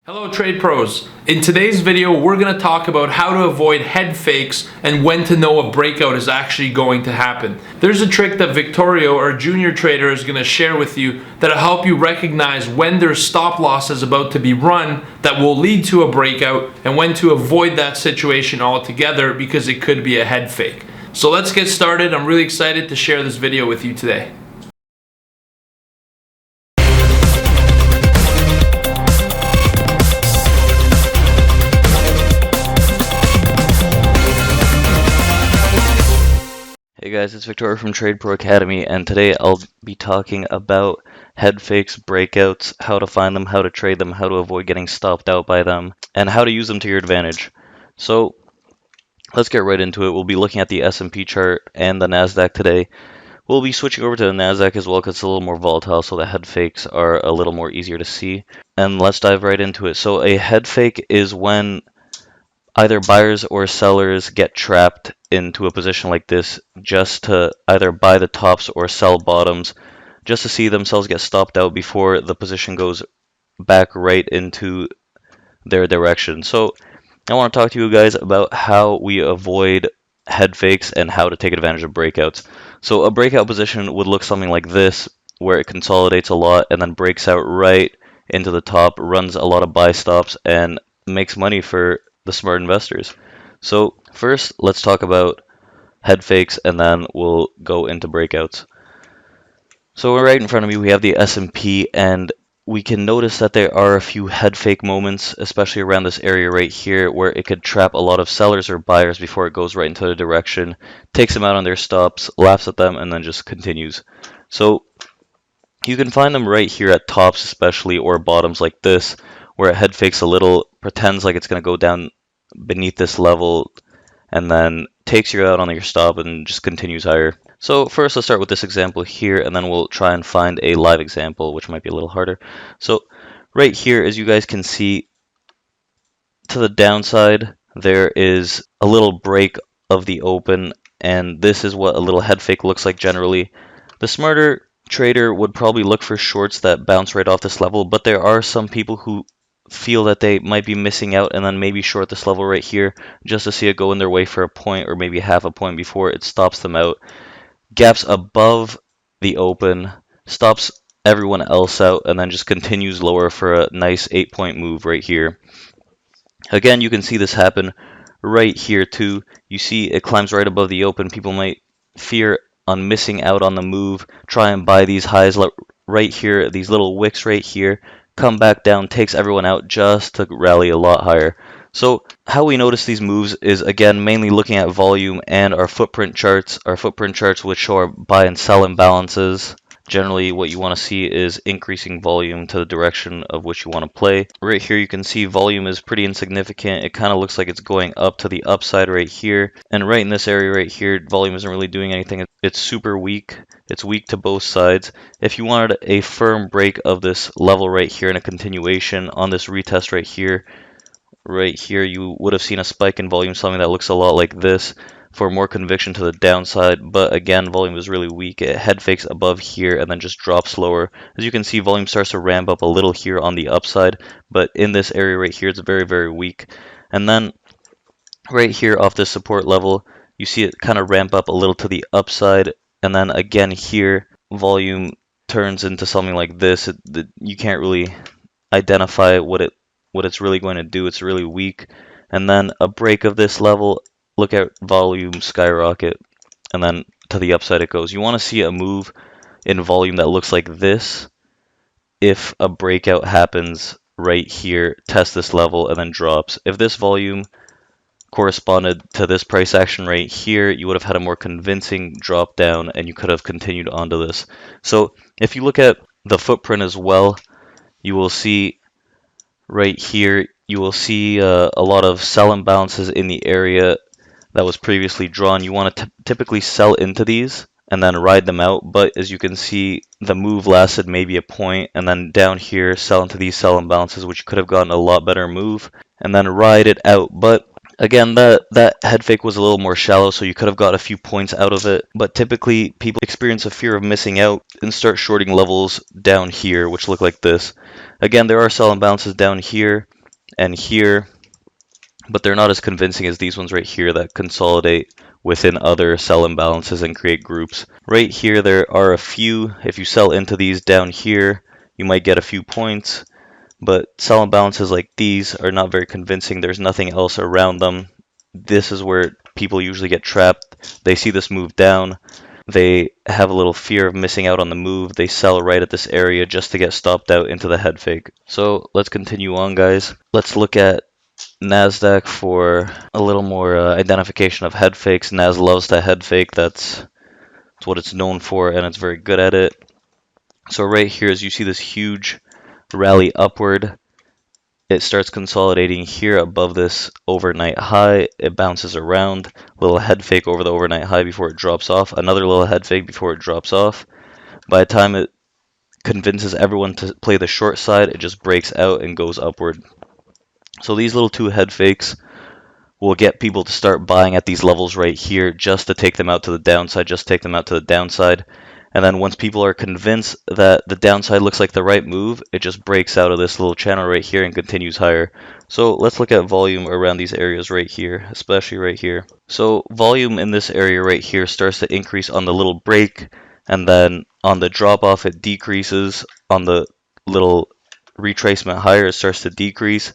Hello trade pros. In today's video we're going to talk about how to avoid head fakes and when to know a breakout is actually going to happen. There's a trick that Victorio, our junior trader, is going to share with you that'll help you recognize when there's stop losses about to be run that will lead to a breakout and when to avoid that situation altogether because it could be a head fake. So let's get started. I'm really excited to share this video with you today. Hey guys, it's Victoria from TRADEPRO Academy, and today I'll be talking about head fakes, breakouts, how to find them, how to trade them, how to avoid getting stopped out by them, and how to use them to your advantage. So let's get right into it. We'll be looking at the S&P chart and the NASDAQ today. We'll be switching over to the NASDAQ as well because it's a little more volatile, so the head fakes are a little more easier to see. And let's dive right into it. So a head fake is when either buyers or sellers get trapped into a position like this just to either buy the tops or sell bottoms, just to see themselves get stopped out before the position goes back right into their direction. So I want to talk to you guys about how we avoid head fakes and how to take advantage of breakouts. So a breakout position would look something like this, where it consolidates a lot and then breaks out right into the top, runs a lot of buy stops, and makes money for the smart investors. So first, let's talk about head fakes, and then we'll go into breakouts. So right in front of me, we have the S&P, and we can notice that there are a few head fake moments, especially around this area right here, where it could trap a lot of sellers or buyers before it goes right into the direction, takes them out on their stops, laughs at them, and then just continues. So you can find them right here at tops especially, or bottoms like this, where it head fakes a little, pretends like it's going to go down beneath this level, and then takes you out on your stop and just continues higher. So first, let's start with this example here, and then we'll try and find a live example, which might be a little harder. So right here, as you guys can see, to the downside, there is a little break of the open, and this is what a little head fake looks like generally. The smarter trader would probably look for shorts that bounce right off this level, but there are some people who feel that they might be missing out and then maybe short this level right here just to see it go in their way for a point or maybe half a point before it stops them out, gaps above the open, stops everyone else out, and then just continues lower for a nice 8-point move right here. Again, you can see this happen right here too. You see it climbs right above the open. People might fear on missing out on the move, try and buy these highs right here, these little wicks right here, come back down, takes everyone out just to rally a lot higher. So how we notice these moves is, again, mainly looking at volume and our footprint charts. Our footprint charts would show our buy and sell imbalances. Generally, what you want to see is increasing volume to the direction of which you want to play. Right here, you can see volume is pretty insignificant. It kind of looks like it's going up to the upside right here. And right in this area right here, volume isn't really doing anything. It's super weak. It's weak to both sides. If you wanted a firm break of this level right here and a continuation on this retest right here, you would have seen a spike in volume, something that looks a lot like this, for more conviction to the downside. But again, volume is really weak. It head fakes above here and then just drops lower. As you can see, volume starts to ramp up a little here on the upside, but in this area right here, it's very, very weak. And then right here off this support level, you see it kind of ramp up a little to the upside, and then again here, volume turns into something like this. You can't really identify what it's really going to do. It's really weak. And then a break of this level, look at volume skyrocket, and then to the upside it goes. You want to see a move in volume that looks like this if a breakout happens right here, test this level, and then drops. If this volume corresponded to this price action right here, you would have had a more convincing drop down and you could have continued onto this. So if you look at the footprint as well, you will see right here, you will see a lot of sell imbalances in the area that was previously drawn. You want to typically sell into these and then ride them out, but as you can see, the move lasted maybe a point, and then down here, sell into these sell imbalances, which could have gotten a lot better move, and then ride it out. But again, that head fake was a little more shallow, so you could have got a few points out of it. But typically, people experience a fear of missing out and start shorting levels down here, which look like this. Again, there are sell imbalances down here, and here, but they're not as convincing as these ones right here that consolidate within other sell imbalances and create groups. Right here, there are a few. If you sell into these down here, you might get a few points, but sell imbalances like these are not very convincing. There's nothing else around them. This is where people usually get trapped. They see this move down. They have a little fear of missing out on the move. They sell right at this area just to get stopped out into the head fake. So let's continue on, guys. Let's look at NASDAQ for a little more identification of head fakes. Nas loves to head fake. That's what it's known for, and it's very good at it. So right here, as you see this huge rally upward, it starts consolidating here above this overnight high. It bounces around, little head fake over the overnight high before it drops off, another little head fake before it drops off. By the time it convinces everyone to play the short side, it just breaks out and goes upward. So these little two head fakes will get people to start buying at these levels right here just to take them out to the downside, And then once people are convinced that the downside looks like the right move, it just breaks out of this little channel right here and continues higher. So let's look at volume around these areas right here, especially right here. So volume in this area right here starts to increase on the little break, and then on the drop off it decreases. On the little retracement higher it starts to decrease,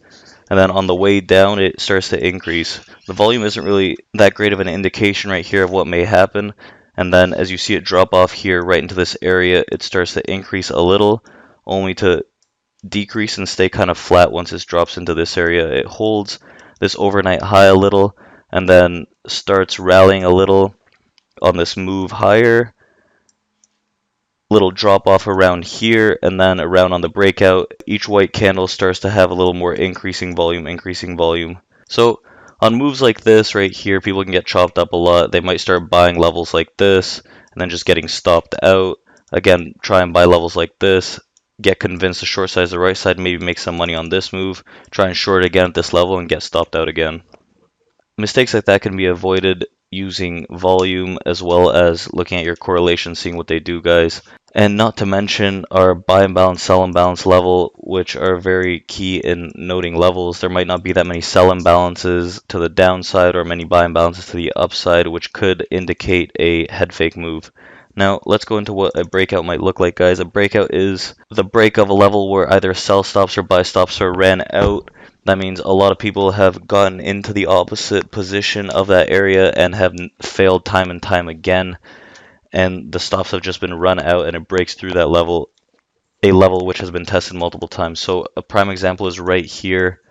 and then on the way down it starts to increase. The volume isn't really that great of an indication right here of what may happen, and then as you see it drop off here right into this area, it starts to increase a little, only to decrease and stay kind of flat once it drops into this area. It holds this overnight high a little, and then starts rallying a little on this move higher, little drop off around here, and then around on the breakout, each white candle starts to have a little more increasing volume. So on moves like this right here, people can get chopped up a lot. They might start buying levels like this and then just getting stopped out. Again, try and buy levels like this, get convinced the short side is the right side, maybe make some money on this move, try and short again at this level and get stopped out again. Mistakes like that can be avoided using volume as well as looking at your correlation, seeing what they do, guys. And not to mention our buy imbalance, sell imbalance level, which are very key in noting levels. There might not be that many sell imbalances to the downside or many buy imbalances to the upside, which could indicate a head fake move. Now, let's go into what a breakout might look like, guys. A breakout is the break of a level where either sell stops or buy stops are ran out. That means a lot of people have gotten into the opposite position of that area and have failed time and time again, and the stops have just been run out and it breaks through that level, a level which has been tested multiple times. So a prime example is right here.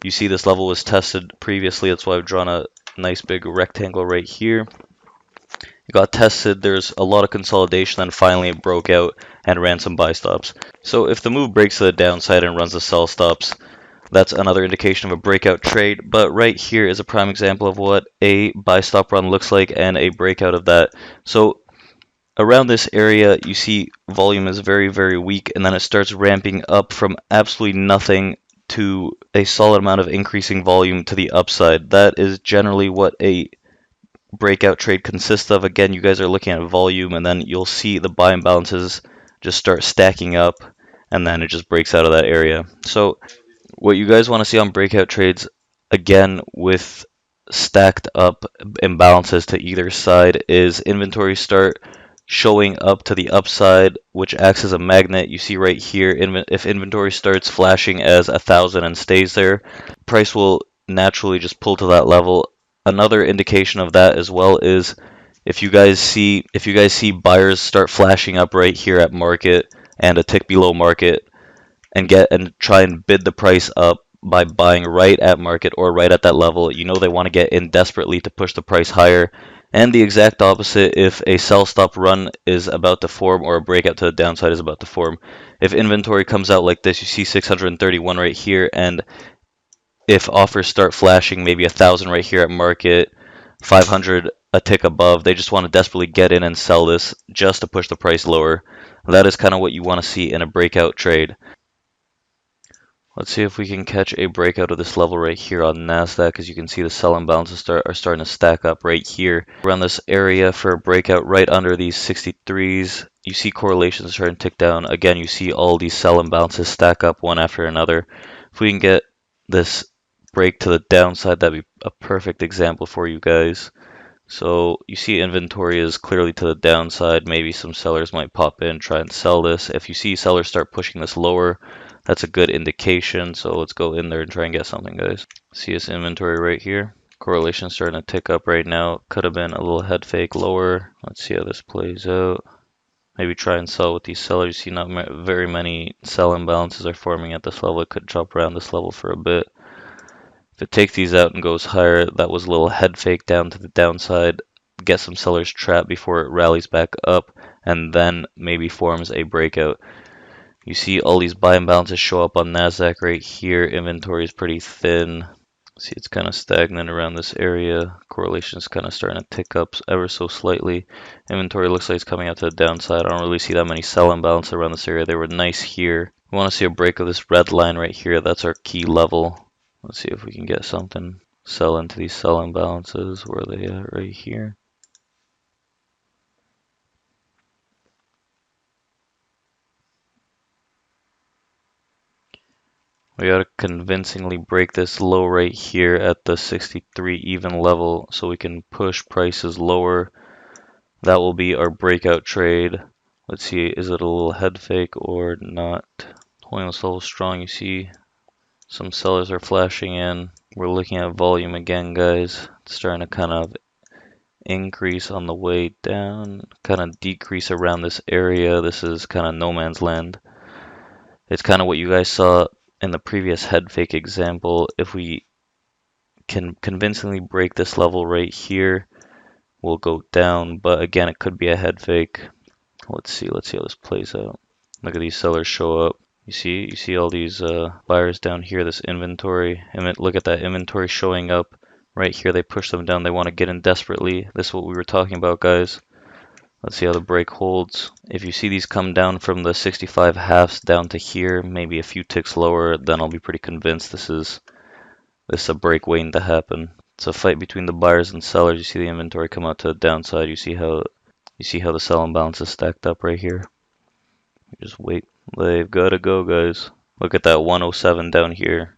You see this level was tested previously. That's why I've drawn a nice big rectangle right here. It got tested, there's a lot of consolidation, then finally it broke out and ran some buy stops. So if the move breaks to the downside and runs the sell stops, that's another indication of a breakout trade. But right here is a prime example of what a buy stop run looks like and a breakout of that. So around this area, you see volume is very, very weak, and then it starts ramping up from absolutely nothing to a solid amount of increasing volume to the upside. That is generally what a breakout trade consists of. Again, you guys are looking at volume, and then you'll see the buy imbalances just start stacking up, and then it just breaks out of that area. So what you guys want to see on breakout trades, again, with stacked up imbalances to either side, is inventory start showing up to the upside, which acts as a magnet. You see right here, if inventory starts flashing as 1,000 and stays there, price will naturally just pull to that level. Another indication of that as well is if you guys see buyers start flashing up right here at market and a tick below market, and try and bid the price up by buying right at market or right at that level, you know they want to get in desperately to push the price higher. And the exact opposite if a sell stop run is about to form or a breakout to the downside is about to form. If inventory comes out like this, you see 631 right here, and if offers start flashing maybe 1,000 right here at market, 500 a tick above, they just want to desperately get in and sell this just to push the price lower. That is kind of what you want to see in a breakout trade. Let's see if we can catch a breakout of this level right here on NASDAQ. As you can see, the sell imbalances are starting to stack up right here around this area for a breakout right under these 63s. You see correlations starting to tick down. Again, you see all these sell imbalances stack up one after another. If we can get this break to the downside, that'd be a perfect example for you guys. So you see inventory is clearly to the downside. Maybe some sellers might pop in, try and sell this. If you see sellers start pushing this lower, that's a good indication. So let's go in there and try and get something, guys. See this inventory right here? Correlation starting to tick up right now. Could have been a little head fake lower. Let's see how this plays out. Maybe try and sell with these sellers. You see not very many sell imbalances are forming at this level. It could drop around this level for a bit. If it takes these out and goes higher, that was a little head fake down to the downside. Get some sellers trapped before it rallies back up and then maybe forms a breakout. You see all these buy imbalances show up on NASDAQ right here. Inventory is pretty thin. See, it's kind of stagnant around this area. Correlation is kind of starting to tick up ever so slightly. Inventory looks like it's coming out to the downside. I don't really see that many sell imbalances around this area. They were nice here. We want to see a break of this red line right here. That's our key level. Let's see if we can get something. Sell into these sell imbalances. Where are they at right here? We gotta convincingly break this low right here at the 63 even level so we can push prices lower. That will be our breakout trade. Let's see, is it a little head fake or not? Holding this level strong, you see some sellers are flashing in. We're looking at volume again, guys. It's starting to kind of increase on the way down, kind of decrease around this area. This is kind of no man's land. It's kind of what you guys saw in the previous head fake example. If we can convincingly break this level right here, we'll go down, but again, it could be a head fake. Let's see how this plays out. Look at these sellers show up. You see all these buyers down here, this inventory, and look at that inventory showing up right here. They push them down. They want to get in desperately. This is what we were talking about, guys. Let's see how the break holds. If you see these come down from the 65 halves down to here, maybe a few ticks lower, then I'll be pretty convinced this is a break waiting to happen. It's a fight between the buyers and sellers. You see the inventory come out to the downside. You see how the sell imbalance is stacked up right here. Just wait. They've got to go, guys. Look at that 107 down here.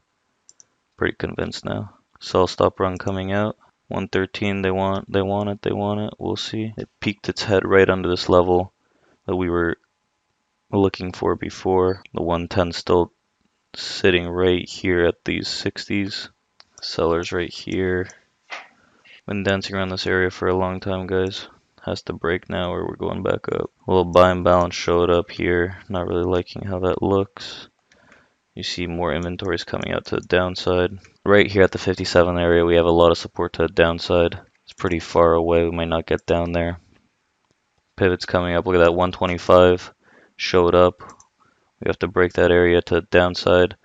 Pretty convinced now. Sell stop run coming out. 113, they want it. We'll see. It peeked its head right under this level that we were looking for before. The 110 still sitting right here at these 60s. Sellers right here. Been dancing around this area for a long time, guys. Has to break now or we're going back up. A little buy and balance showed up here. Not really liking how that looks. You see more inventories coming out to the downside. Right here at the 57 area, we have a lot of support to the downside. It's pretty far away. We might not get down there. Pivots coming up. Look at that 125 showed up. We have to break that area to the downside.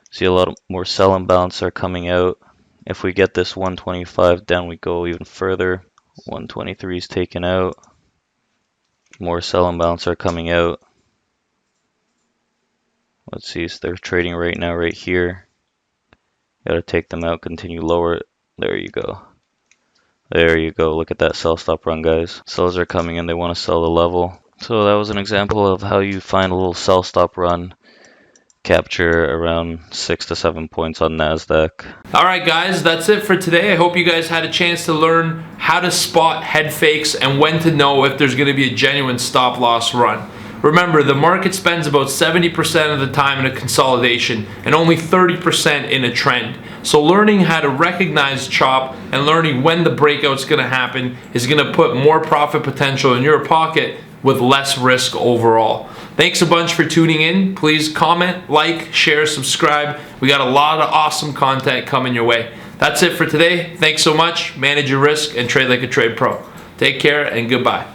See a lot of more sell imbalance are coming out. If we get this 125 down, we go even further. 123 is taken out. More sell imbalance are coming out. Let's see, so they're trading right now right here. Gotta take them out, continue lower. There you go. There you go. Look at that sell stop run, guys. Sellers are coming in, they want to sell the level. So that was an example of how you find a little sell stop run. Capture around 6 to 7 points on NASDAQ. Alright guys, that's it for today. I hope you guys had a chance to learn how to spot head fakes and when to know if there's going to be a genuine stop loss run. Remember, the market spends about 70% of the time in a consolidation and only 30% in a trend. So learning how to recognize chop and learning when the breakout's going to happen is going to put more profit potential in your pocket with less risk overall. Thanks a bunch for tuning in. Please comment, like, share, subscribe. We got a lot of awesome content coming your way. That's it for today. Thanks so much. Manage your risk and trade like a trade pro. Take care and goodbye.